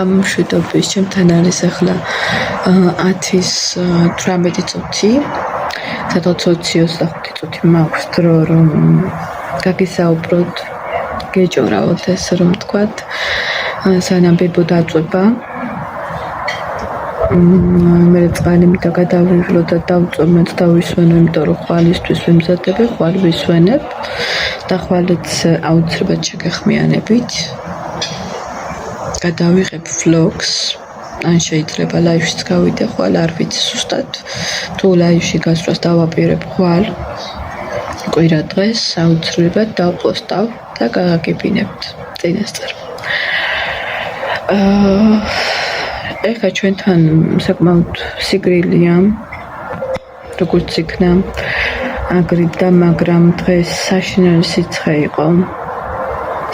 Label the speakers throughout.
Speaker 1: გამომშვიდობის ჩემთან არის ახლა 10:18 წუთი. სადღაც 20-25 წუთი მაქვს დრო რომ გაგისაუბროთ, გეჭორავოთ ესე რომ ვთქვათ, სანამ ბებო დაწვება. მე წყალი მიტა გადავიღლო და დავწომეთ და ვისვენებ, იმიტომ რომ ხვალისთვის ვიმზადებ, ხვალ ვისვენებ და ხვალიც აუცილებლად შეგეხმიანებით. გადავიღებ vlogs, ან შეიძლება live-შიც გავიდე, ხვალ არ ვიცი ზუსტად. თუ live-ში გასვლას დავაპირებ ხვალ კვირა დღეს, აუცილებლად დავპოსტავ და გაგაგებინებთ წინასწარ. ეხლა ჩვენთან საკმაოდ სიგრილია, როგორც იქნა აგრიდა, მაგრამ დღეს საშინელი სიცხე იყო.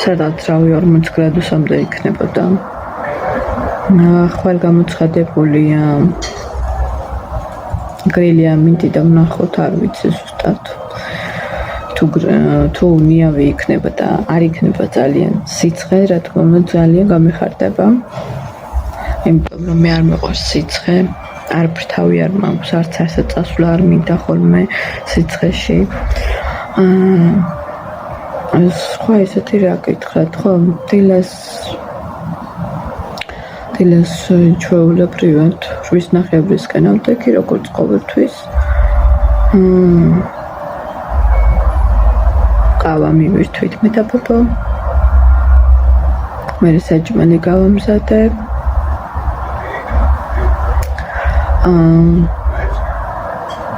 Speaker 1: სადღაც 40 გრადუსამდე იქნებოდა. ხვალ გამოცხადებულია გრილი ამინდი და ვნახოთ, არ ვიცი ზუსტად. თუ ნიავი იქნება და არ იქნება ძალიან სიცხე, რა თქმა უნდა ძალიან გამიხარდება. იმიტომ რომ მე არ მეყვარს სიცხე, არ ბრთავი არ მაქვს, არც ასე წასვლა არ მინდა ხოლმე სიცხეში. სხვა ისეთი რა გითხრათ, ხო, დილას ჩვეულებრივად 8:30-ისკენ ავდექი, როგორც ყოველთვის. ყავა მივირთვით მე და ბებო. მე საჭმელი გავამზადებ.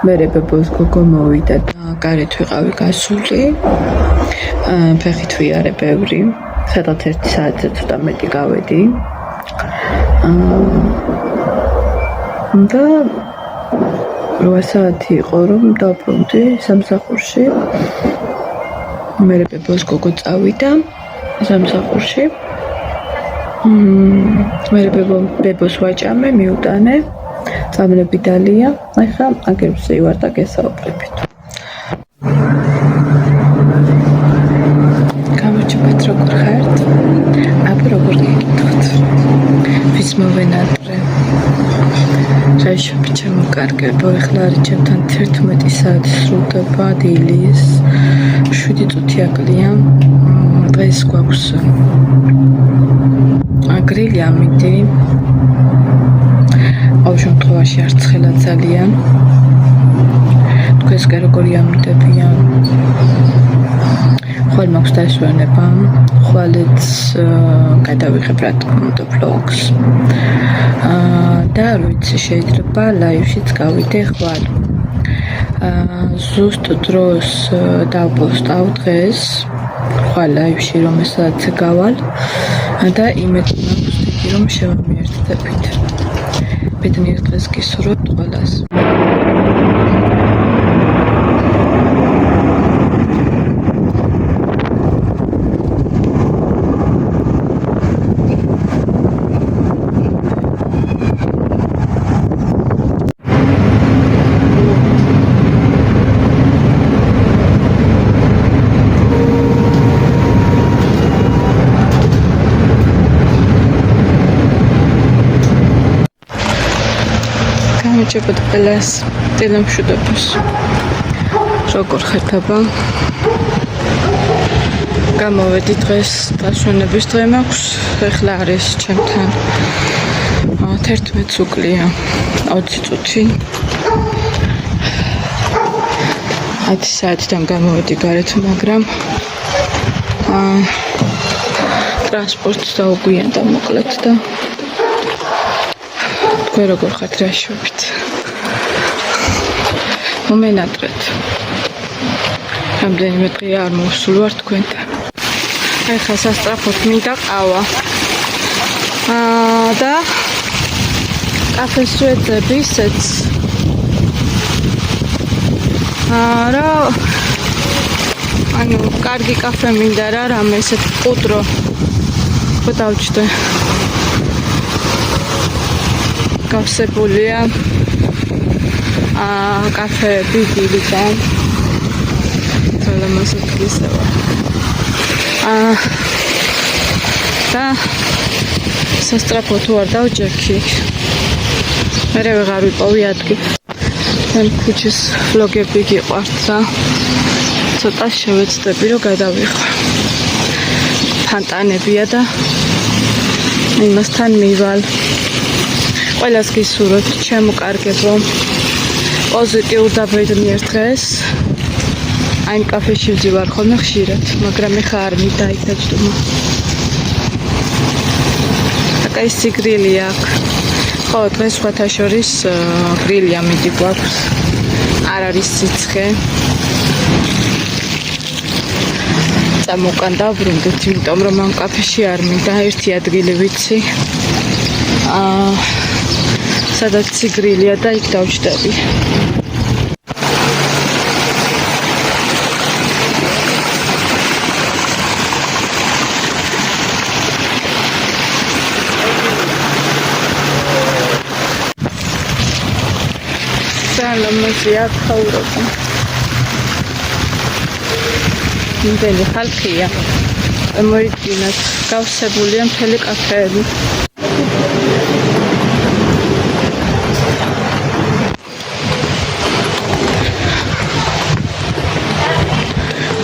Speaker 1: მე ბებოს გოგო მოვიდა და გარეთ ვიყავი გასული. ფეხით ვიარე ბევრი, სადღაც 1 საათზე ცოტა მეტი გავედი. და 8 საათი იყო რომ დავბრუნდი სამსახურში. მე ბებოს გოგო წავიდა სამსახურში. მე ბებოს ვაჭამე, მიუტანე. წამლები დალია. ახლა აგერზე ვარ და გესაუბრებით. გამარჯობათ, როგორ ხართ? აბა როგორ გიგითხოთ? ვის მოვენატრე? რაიშობი ჩემო კარგებო, ახლა არის ჩემთან 11 საათი სრულდება დილის 7 წუთი აკლია. დღეს გვაქვს გრილი ამინდი. ყოველ შემთხვევაში არ ცხელა ძალიან. თქვენს როგორი ამინდებიან? ხვალ მაქვს დასვენება, ხვალიც გადავიღებ რა თქმა უნდა vlogs. და არ ვიცი, შეიძლება live-შიც გავიდე ხვალ. ზუსტ დროს დავპოსტავ დღეს ხვალ live-ში რომ ესაც გავალ და იმედი მაქვს დიდი რომ შევამიერთდებით. ბედნიერ დღეს გისურვებთ ყველას. გამარჯობათ ყველას, დილამშვიდობის. როგორ ხართ აბა? გამოვედი დღეს დასვენების დღე მაქვს. ეხლა არის ჩემთან 11 უკლია 20 წუთი. 10 საათიდან გამოვედი გარეთ, მაგრამ ტრანსპორტს დაუგვიანდა მოკლედ და თქვენ როგორ ხართ, რა შევით? მომენატრეთ. რამდენიმე დღე არ მოვსულ ვარ თქვენთან. ეხლა სასწრაფოდ მინდა ყავა. და კაფეს ვეძებ ისეც. ანუ კარგი კაფე მინდა რა, რამე ესეთ პუდრო. ხო დავჭდე. გავსებულია კაფეები დილიდან. თოლამასოთლისევა. და სასტრაფო თუ არ დავჯექი. მე ვეღარ ვიპოვი ადგილი. მე ქუჩის ვლოგები გიყვართ და ცოტა შევეცდები რომ გადავიხო. ფანტანებია და იმასთან მივალ. ყველას გისურვებთ ჩემო პოზიტიურ და ბედნიერ დღეს. აი კაფეში ვძივარ ხოლმე ხშირად, მაგრამ ეხა არ მინდა იქ დაჯდომა. აკა ის გრილი აქვს. ხო, დღეს სხვათა შორის გრილი ამიდი გვაქვს. არ არის სიცხე. წამოვკან დავბრუნდეთ, იმიტომ რომ ამ კაფეში არ მინდა ერთი ადგილი ვიცი. სადაც გრილია და იქ დავჯდები. ლამაზია ცხოვრება. იმდენი ხალხია. მოიდგინოთ, გავსებულია მთელი კაფეები.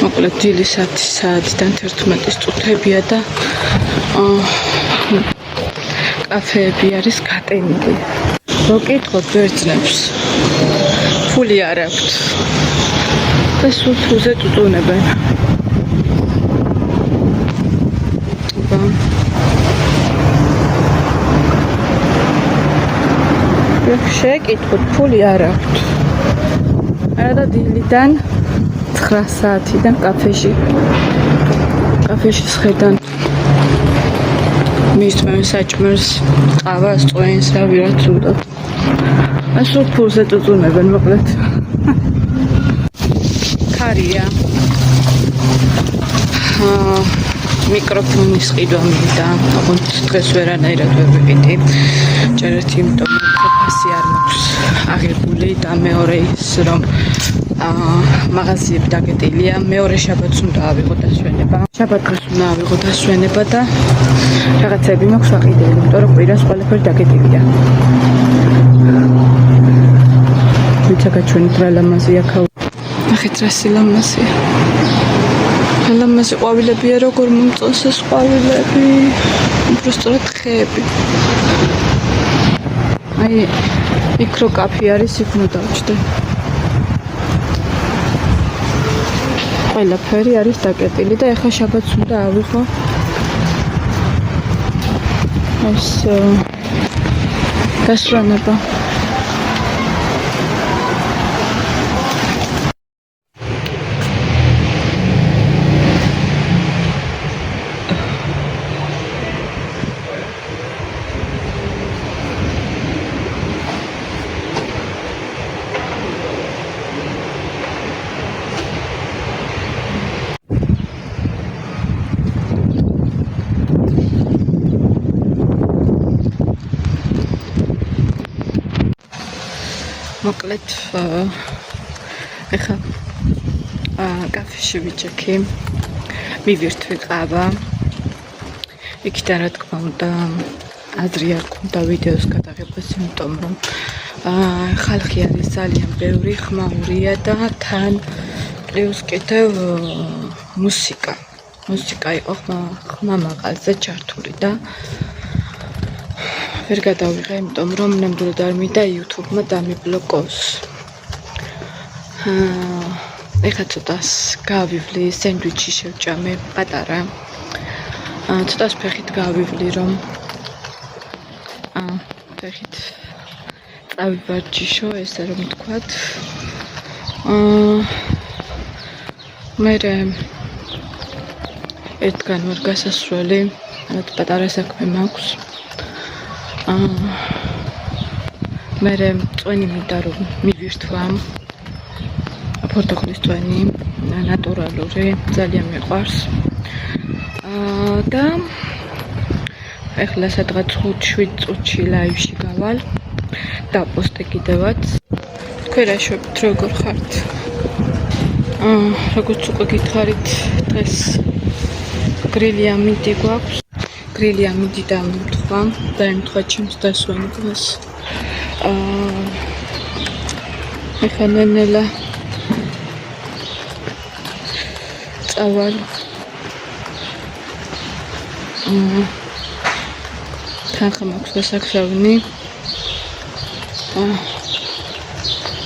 Speaker 1: მოკლედ დილის 10 საათიდან 11 წუთებია და კაფეები არის გატენილი. მოკითხოთ ბერძნებს. ფული არ აქვთ. და სულ ფულზე წუწუნებენ. შეკითხოთ, ფული არ აქვთ. არა და დილიდან 9 საათიდან კაფეში სხედან. მისმენ საჭმელს, ყავას, წვენს, რავი რაც უნდა. ასულ ფულზე წუწუნებენ მოკლედ. ქარია. მიკროფონის ყიდვა მინდა. თუმცა დღეს ვერანაირად ვერ ვიყიდი. ჯერ ერთი იმიტომ რომ ფასი არ მაქვს აღებული და მეორე ის რომ მაღაზიები დაგეტილია. მეორე შაბათს უნდა ავიღო დასვენება. შაბათს უნდა ავიღო დასვენება და რაღაცები მაქვს აყიდელი, იმიტომ რომ კვირას ყველაფერი დაგეტილია. ვიცა გაჩვენით რა ლამაზია ქაუ. ნახეთ რა სილამაზია. ლამაზი ყვავილებია როგორ მომწონს ეს ყვავილები. უბრალოდ ხეები. აი მიკროკაფე არის იქ უნდა დავჭდე. ყველაფერი არის დაკეტილი და ეხლა შაბათს უნდა ავიღო. ეს დასვენება. მოკლედ ეხა კაფეში ვიჭექი, მივირთვი ყავა. იქიდან რა თქმა უნდა აზრი არ გქონდა ვიდეოს გადაღებას, იმიტომ რომ ხალხი არის ძალიან ბევრი, ხმაურია და თან პლუს კიდევ მუსიკა იყო ხმა მაღალზე ჩართული და ვერ გადავიღე, იმიტომ რომ ნამდვილად არ მინდა YouTube-მა დამიბლოკოს. ეხლა ცოტას გავივლი, სენდვიჩი შევჭამე, პატარა. ცოტას ფეხით გავივლი, რომ ფეხით წავივარჯიშო, ესე რომ ვთქვათ. მერე ერთგან ვარ გასასვლელი, რაღაც პატარა საქმე მაქვს. მერე წვენი მინდა რომ მივირთვა. ფორტოხლის წვენი, ნატურალური, ძალიან მიყვარს. და ეხლა სადღაც 5-7 წუთში ლაივში გავალ. დაპოსტე კიდევაც. თქვენ რა შვებთ, როგორ ხართ? როგორც უკვე გითხარით, დღეს გრილი ამინდი გვაქვს. გრილი ამიდი დამეთქვა დაემთხვა ჩემს დასვენებას ეხლა ნელა წავალ თანხა მაქვს გასაგზავნი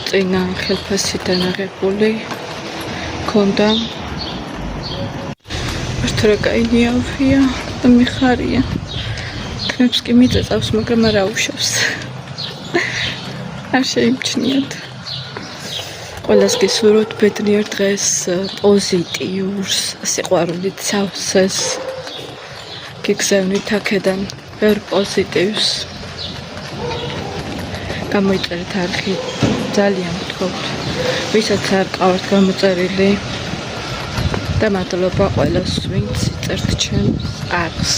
Speaker 1: წინა ხელფასიდან აღებული მქონდა მართლა კაინიავია და მიხარია თმებს კი მიწევს მაგრამ არ აუშავს არ შეიმჩნიათ ყველას გესურვოთ ბედნიერ დღეს პოზიტიურს სიყვარულით სავსეს გიგზავნით აქედან ბევრ პოზიტივს გამოიწერეთ არხი ძალიან გთხოვთ ვისაც არ ყავართ გამოწერილი და მადლობა ყველას ვინც იწერთ ჩემს არხს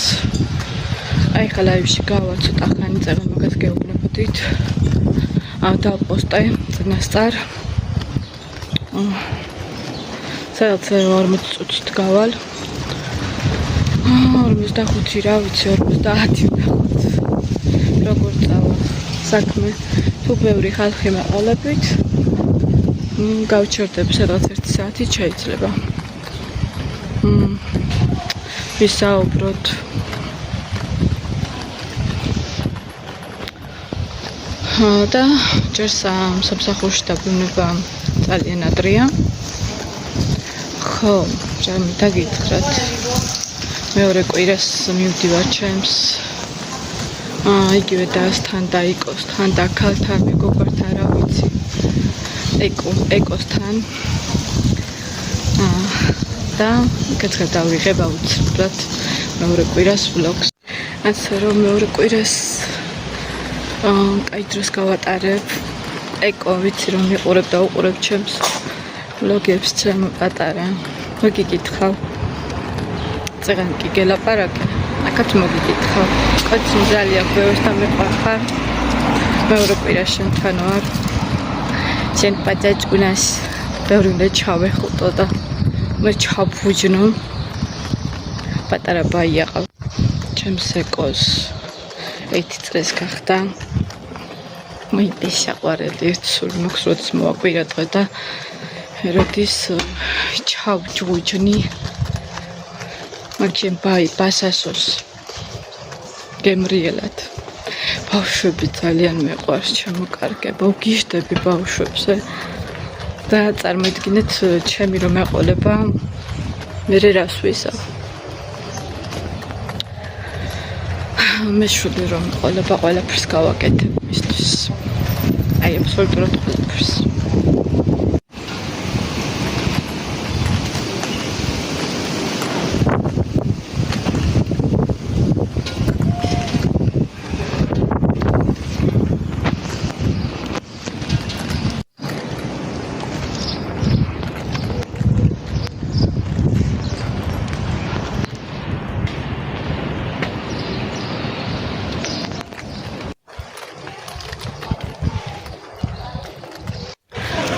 Speaker 1: აი ხა ლაივში გავა ცოტა ხანი წერა მაგას გეუბნებოდით დავპოსტე წინასწარ სადაც 40 წუთით გავალ 45 რა ვიცი 50 როგორ წავა საქმე თუ ბევრი ხალხი მეყოლებით გავჩერდები სადღაც 1 საათით შეიძლება ვისაუბროთ და ჯერ სამსახურში დაბრუნება ძალიან ადრეა ხო ჯამი დაგითხრათ მეორე კვირას მივდივარ ჩემს იგივე დასთან და იკოსთან და ქალთან მეგობართან რა ვიცი ეკოსთან და კეთილ დავიღებ აუცილებლად მეორე კვირას ვლოგს ასე რომ მეორე კვირას კაი დროს გავატარებ ეკო ვიცი რომ მიყურებ და უყურებ ჩემს ვლოგებს ჩემ პატარა მოგიკითხავ წეგან კი გელაპარაკე აკაც მოგიკითხავ კაცი ძალიან ბევრთან მეყვარხარ მეორე კვირას შენთან ვარ შენ პაჭაჭკუნას ბევრი უნდა ჩავეხუტო და მე ჩავფუჯნო პატარა ბაია ყავ ჩემს ეკოს 1 წელს გახდა მოიწეს საყვარელი ერთ სულ მოხს როდის მოვაკვირა დღე და როდის ჩავჯუჯნი მაგენ ბასასოს გემრიელად ბავშვები ძალიან მეყვარს ჩამოკარგება ვგიშდები ბავშვებზე და წარმოიდგინეთ ჩემი რომ ეყოლება მე რას ვისავ მეშვიდე რომ ეყოლება ყველაფერს გავაკეთებ მისთვის აი აბსოლუტურად ყველაფერს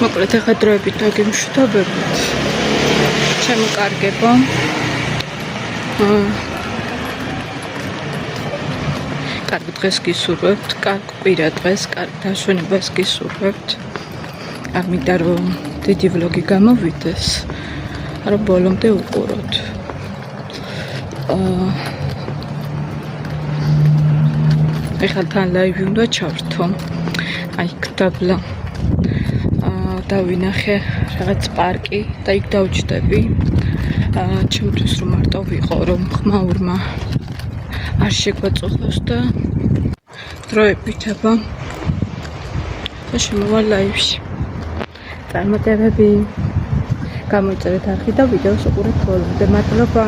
Speaker 1: მოკლედ ახლა დროებით დაგემშვიდობებით შემოკარგება კარგ დღეს გისურვებთ კარგ კვირა დღეს კარგ დასვენებას გისურვებთ არ მინდა რომ დიდი ვლოგი გამოვიდეს რომ ბოლომდე უყუროთ ეხლა თან ლაივი უნდა ჩავრთო აი გდაბლა დავინახე რაღაც პარკი და იქ დავჯდები ჩემთვის რომ მარტო ვიყო რომ ხმაურმა არ შეგვაწუხოს და დროებით აბა და შემოვალ ლაივში წარმატებები გამოიწერეთ არხი და ვიდეოს უყურეთ ბოლომდე მადლობა